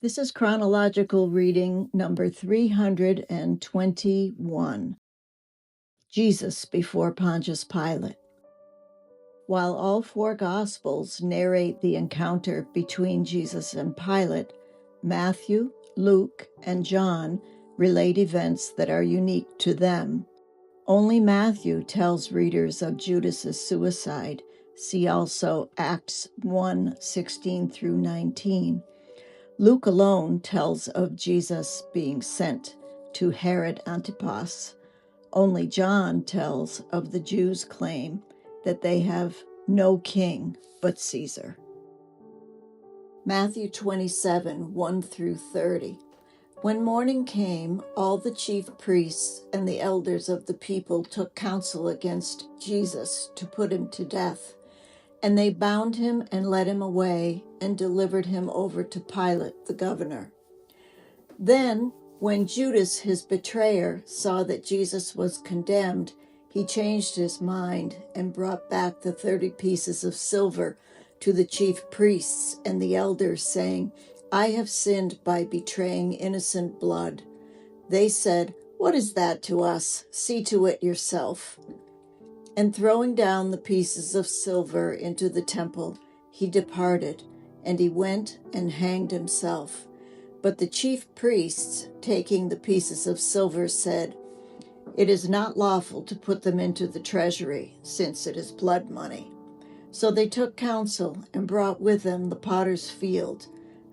This is chronological reading number 321. Jesus before Pontius Pilate. While all four Gospels narrate the encounter between Jesus and Pilate, Matthew, Luke, and John relate events that are unique to them. Only Matthew tells readers of Judas's suicide. See also Acts 1:16 through 19. Luke alone tells of Jesus being sent to Herod Antipas. Only John tells of the Jews' claim that they have no king but Caesar. Matthew 27, 1 through 30. When morning came, all the chief priests and the elders of the people took counsel against Jesus to put him to death. And they bound him and led him away and delivered him over to Pilate, the governor. Then, when Judas, his betrayer, saw that Jesus was condemned, he changed his mind and brought back the 30 pieces of silver to the chief priests and the elders, saying, "I have sinned by betraying innocent blood." They said, "What is that to us? See to it yourself." And throwing down the pieces of silver into the temple, he departed, and he went and hanged himself. But the chief priests, taking the pieces of silver, said, "It is not lawful to put them into the treasury, since it is blood money." So they took counsel and brought with them the potter's field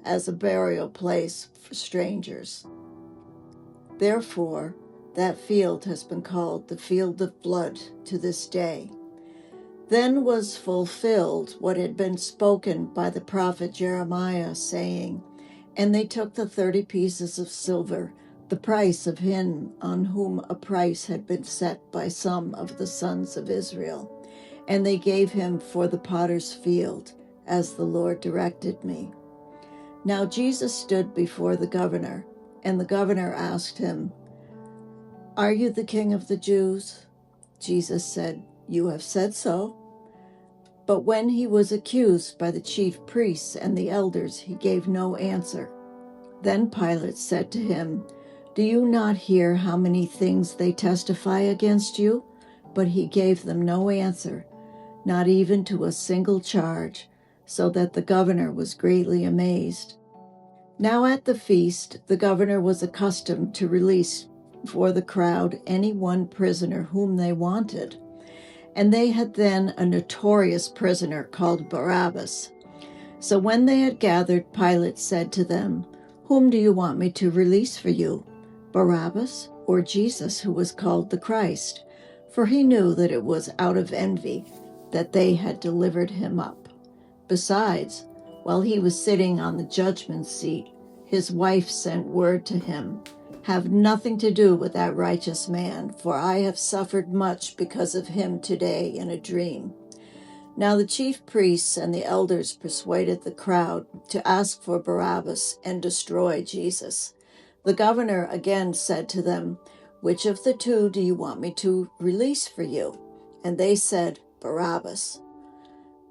as a burial place for strangers. Therefore, that field has been called the field of blood to this day. Then was fulfilled what had been spoken by the prophet Jeremiah, saying, "And they took the 30 pieces of silver, the price of him on whom a price had been set by some of the sons of Israel, and they gave him for the potter's field, as the Lord directed me." Now Jesus stood before the governor, and the governor asked him, "Are you the king of the Jews?" Jesus said, "You have said so." But when he was accused by the chief priests and the elders, he gave no answer. Then Pilate said to him, "Do you not hear how many things they testify against you?" But he gave them no answer, not even to a single charge, so that the governor was greatly amazed. Now at the feast, the governor was accustomed to release for the crowd any one prisoner whom they wanted. And they had then a notorious prisoner called Barabbas. So when they had gathered, Pilate said to them, "Whom do you want me to release for you, Barabbas or Jesus, who was called the Christ?" For he knew that it was out of envy that they had delivered him up. Besides, while he was sitting on the judgment seat, his wife sent word to him, "Have nothing to do with that righteous man, for I have suffered much because of him today in a dream." Now the chief priests and the elders persuaded the crowd to ask for Barabbas and destroy Jesus. The governor again said to them, "Which of the two do you want me to release for you?" And they said, "Barabbas."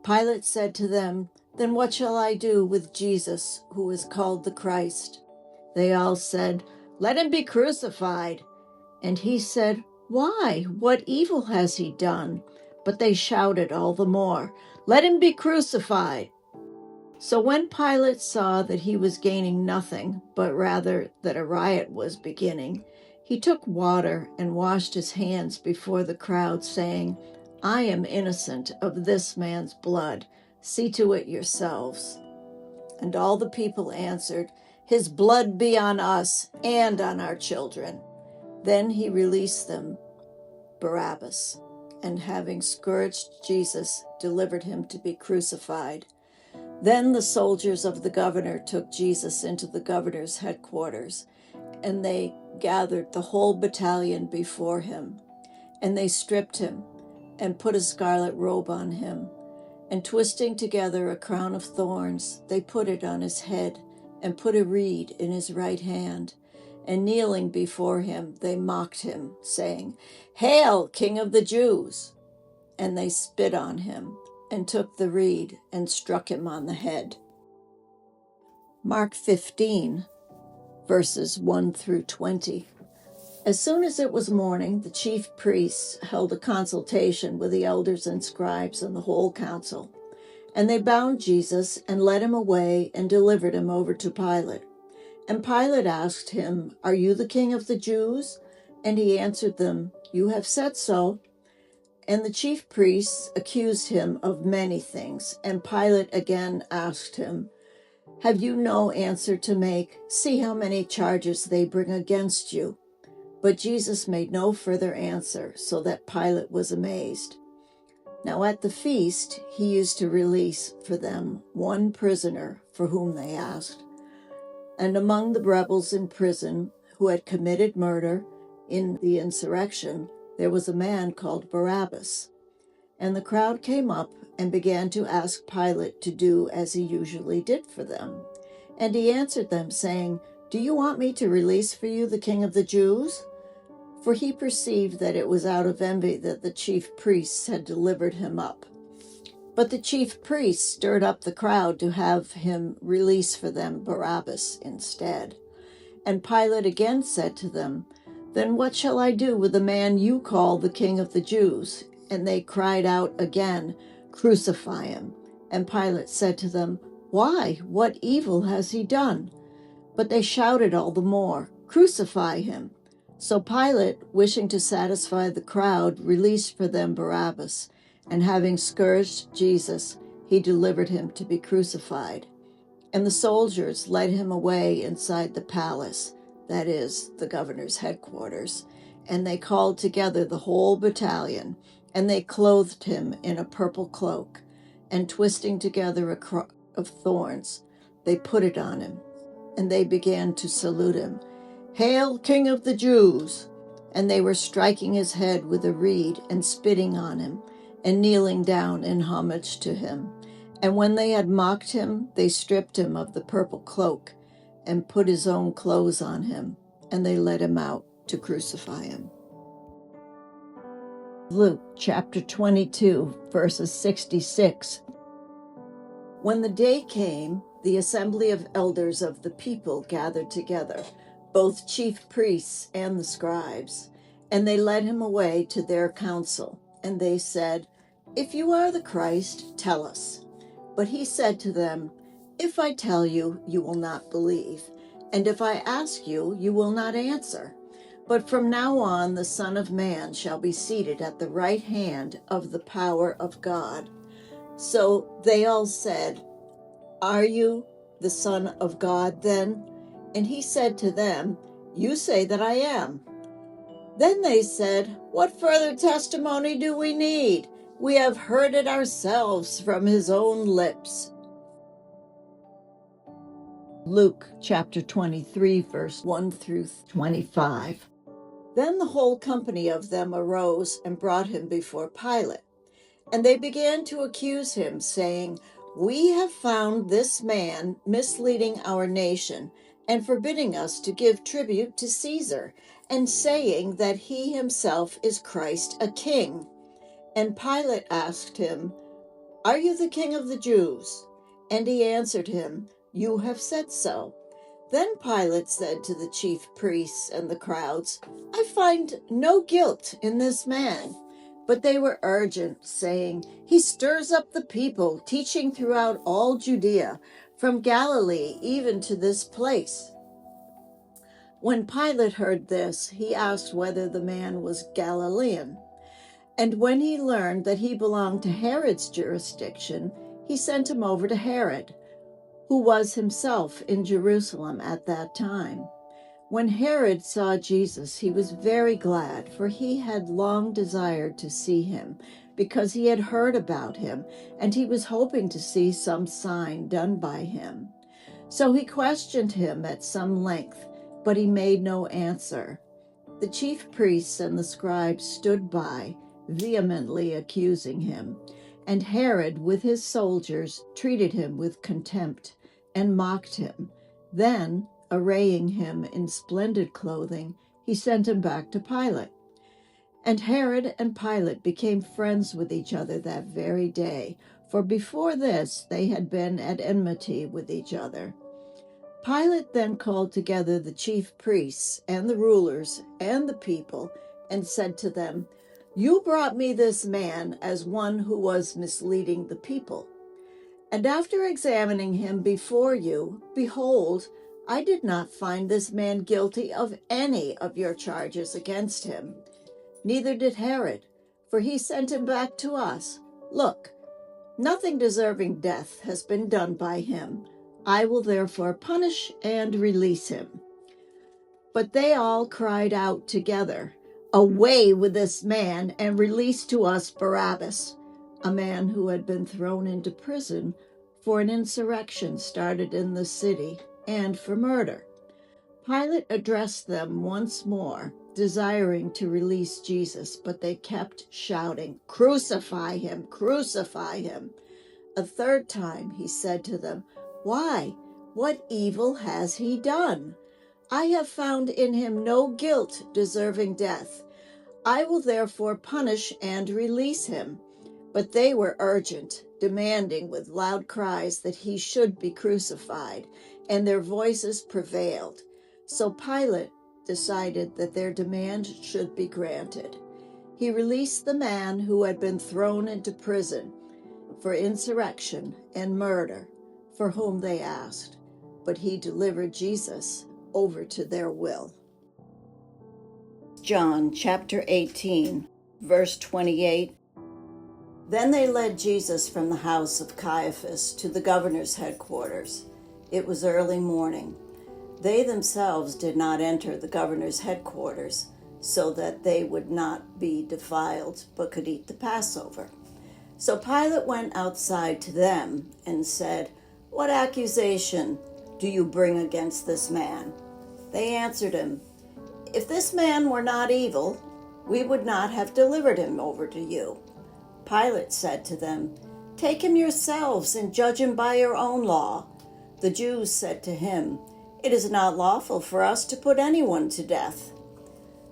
Pilate said to them, "Then what shall I do with Jesus, who is called the Christ?" They all said, "Let him be crucified." And he said, "Why? What evil has he done?" But they shouted all the more, "Let him be crucified." So when Pilate saw that he was gaining nothing, but rather that a riot was beginning, he took water and washed his hands before the crowd, saying, "I am innocent of this man's blood. See to it yourselves." And all the people answered, "His blood be on us and on our children." Then he released them, Barabbas, and having scourged Jesus, delivered him to be crucified. Then the soldiers of the governor took Jesus into the governor's headquarters, and they gathered the whole battalion before him. And they stripped him and put a scarlet robe on him, and twisting together a crown of thorns, they put it on his head and put a reed in his right hand. And kneeling before him, they mocked him, saying, "Hail, King of the Jews!" And they spit on him and took the reed and struck him on the head. Mark 15, verses 1 through 20. As soon as it was morning, the chief priests held a consultation with the elders and scribes and the whole council. And they bound Jesus and led him away and delivered him over to Pilate. And Pilate asked him, "Are you the king of the Jews?" And he answered them, "You have said so." And the chief priests accused him of many things. And Pilate again asked him, "Have you no answer to make? See how many charges they bring against you." But Jesus made no further answer, so that Pilate was amazed. Now at the feast he used to release for them one prisoner for whom they asked. And among the rebels in prison who had committed murder in the insurrection, there was a man called Barabbas. And the crowd came up and began to ask Pilate to do as he usually did for them. And he answered them, saying, "Do you want me to release for you the king of the Jews?" For he perceived that it was out of envy that the chief priests had delivered him up. But the chief priests stirred up the crowd to have him release for them Barabbas instead. And Pilate again said to them, "Then what shall I do with the man you call the king of the Jews?" And they cried out again, "Crucify him." And Pilate said to them, "Why? What evil has he done?" But they shouted all the more, "Crucify him." So Pilate, wishing to satisfy the crowd, released for them Barabbas, and having scourged Jesus, he delivered him to be crucified. And the soldiers led him away inside the palace, that is, the governor's headquarters, and they called together the whole battalion, and they clothed him in a purple cloak, and twisting together a crown of thorns, they put it on him, and they began to salute him, "Hail, King of the Jews!" And they were striking his head with a reed and spitting on him, and kneeling down in homage to him. And when they had mocked him, they stripped him of the purple cloak and put his own clothes on him, and they led him out to crucify him. Luke chapter 22, verses 66. When the day came, the assembly of elders of the people gathered together, both chief priests and the scribes, and they led him away to their council. And they said, "If you are the Christ, tell us." But he said to them, "If I tell you, you will not believe, and if I ask you, you will not answer. But from now on the Son of Man shall be seated at the right hand of the power of God." So they all said, "Are you the Son of God then?" And he said to them, "You say that I am." Then they said, "What further testimony do we need? We have heard it ourselves from his own lips." Luke chapter 23, verse 1 through 25. Then the whole company of them arose and brought him before Pilate. And they began to accuse him, saying, "We have found this man misleading our nation and forbidding us to give tribute to Caesar, and saying that he himself is Christ, a king." And Pilate asked him, "Are you the king of the Jews?" And he answered him, "You have said so." Then Pilate said to the chief priests and the crowds, "I find no guilt in this man." But they were urgent, saying, "He stirs up the people, teaching throughout all Judea, from Galilee even to this place." When Pilate heard this, he asked whether the man was Galilean. And when he learned that he belonged to Herod's jurisdiction, he sent him over to Herod, who was himself in Jerusalem at that time. When Herod saw Jesus, he was very glad, for he had long desired to see him, because he had heard about him, and he was hoping to see some sign done by him. So he questioned him at some length, but he made no answer. The chief priests and the scribes stood by, vehemently accusing him, and Herod with his soldiers treated him with contempt and mocked him. Then, arraying him in splendid clothing, he sent him back to Pilate. And Herod and Pilate became friends with each other that very day, for before this they had been at enmity with each other. Pilate then called together the chief priests and the rulers and the people and said to them, "You brought me this man as one who was misleading the people. And after examining him before you, behold, I did not find this man guilty of any of your charges against him. Neither did Herod, for he sent him back to us. Look, nothing deserving death has been done by him. I will therefore punish and release him." But they all cried out together, "Away with this man, and release to us Barabbas," a man who had been thrown into prison for an insurrection started in the city and for murder. Pilate addressed them once more, desiring to release Jesus, but they kept shouting, "Crucify him, crucify him." A third time he said to them, "Why? What evil has he done? I have found in him no guilt deserving death. I will therefore punish and release him." But they were urgent, demanding with loud cries that he should be crucified, and their voices prevailed. So Pilate decided that their demand should be granted. He released the man who had been thrown into prison for insurrection and murder, for whom they asked, but he delivered Jesus over to their will. John chapter 18, verse 28. Then they led Jesus from the house of Caiaphas to the governor's headquarters. It was early morning. They themselves did not enter the governor's headquarters, so that they would not be defiled, but could eat the Passover. So Pilate went outside to them and said, "What accusation do you bring against this man?" They answered him, "If this man were not evil, we would not have delivered him over to you." Pilate said to them, "Take him yourselves and judge him by your own law." The Jews said to him, "It is not lawful for us to put anyone to death."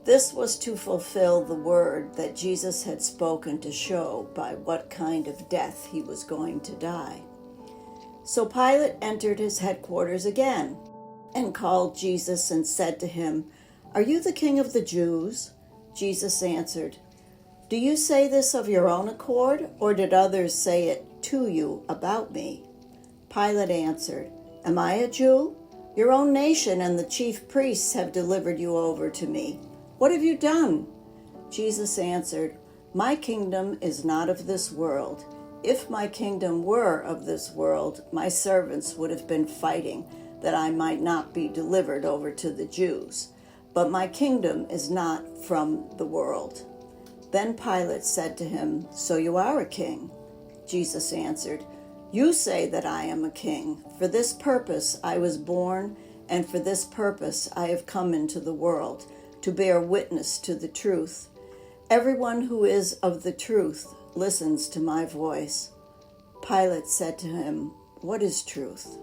This was to fulfill the word that Jesus had spoken to show by what kind of death he was going to die. So Pilate entered his headquarters again and called Jesus and said to him, "Are you the king of the Jews?" Jesus answered, "Do you say this of your own accord, or did others say it to you about me?" Pilate answered, "Am I a Jew? Your own nation and the chief priests have delivered you over to me. What have you done?" Jesus answered, "My kingdom is not of this world. If my kingdom were of this world, my servants would have been fighting that I might not be delivered over to the Jews. But my kingdom is not from the world." Then Pilate said to him, "So you are a king?" Jesus answered, "You say that I am a king. For this purpose I was born, and for this purpose I have come into the world, to bear witness to the truth. Everyone who is of the truth listens to my voice." Pilate said to him, "What is truth?"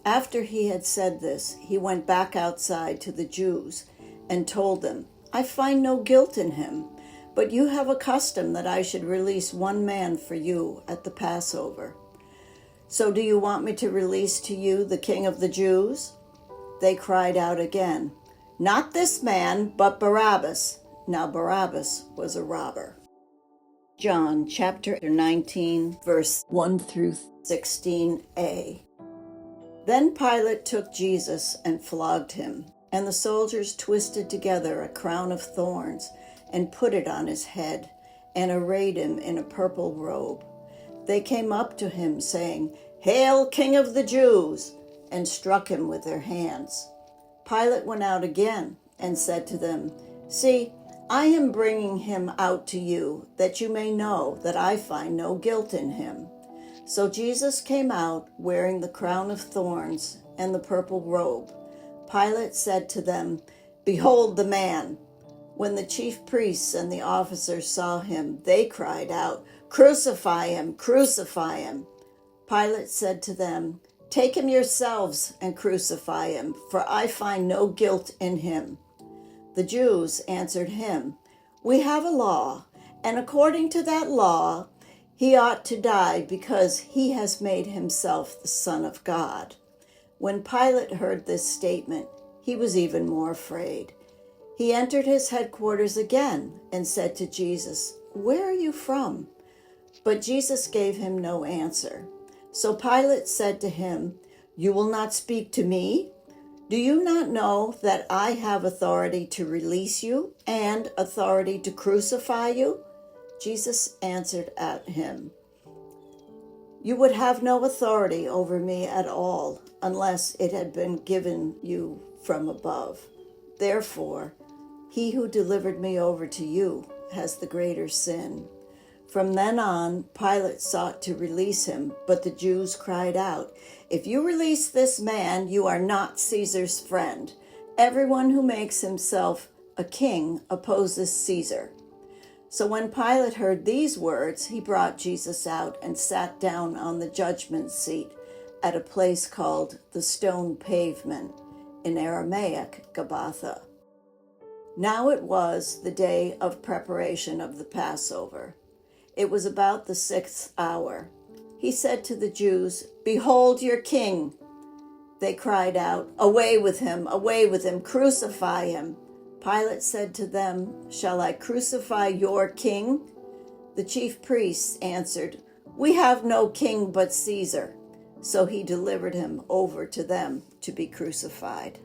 After he had said this, he went back outside to the Jews and told them, "I find no guilt in him, but you have a custom that I should release one man for you at the Passover. So do you want me to release to you the King of the Jews?" They cried out again, "Not this man, but Barabbas." Now Barabbas was a robber. John chapter 19, verse 1 through 16a. Then Pilate took Jesus and flogged him, and the soldiers twisted together a crown of thorns and put it on his head, and arrayed him in a purple robe. They came up to him, saying, "Hail, King of the Jews!" and struck him with their hands. Pilate went out again and said to them, "See, I am bringing him out to you, that you may know that I find no guilt in him." So Jesus came out wearing the crown of thorns and the purple robe. Pilate said to them, "Behold the man." When the chief priests and the officers saw him, they cried out, "Crucify him! Crucify him!" Pilate said to them, "Take him yourselves and crucify him, for I find no guilt in him." The Jews answered him, "We have a law, and according to that law, he ought to die because he has made himself the Son of God." When Pilate heard this statement, he was even more afraid. He entered his headquarters again and said to Jesus, "Where are you from?" But Jesus gave him no answer. So Pilate said to him, "You will not speak to me? Do you not know that I have authority to release you and authority to crucify you?" Jesus answered at him, "You would have no authority over me at all unless it had been given you from above. Therefore, he who delivered me over to you has the greater sin." From then on, Pilate sought to release him, but the Jews cried out, "If you release this man, you are not Caesar's friend. Everyone who makes himself a king opposes Caesar." So when Pilate heard these words, he brought Jesus out and sat down on the judgment seat at a place called the Stone Pavement, in Aramaic, Gabbatha. Now it was the day of preparation of the Passover. It was about the 6th hour. He said to the Jews, "Behold your king." They cried out, away with him, crucify him." Pilate said to them, "Shall I crucify your king?" The chief priests answered, "We have no king but Caesar." So he delivered him over to them to be crucified.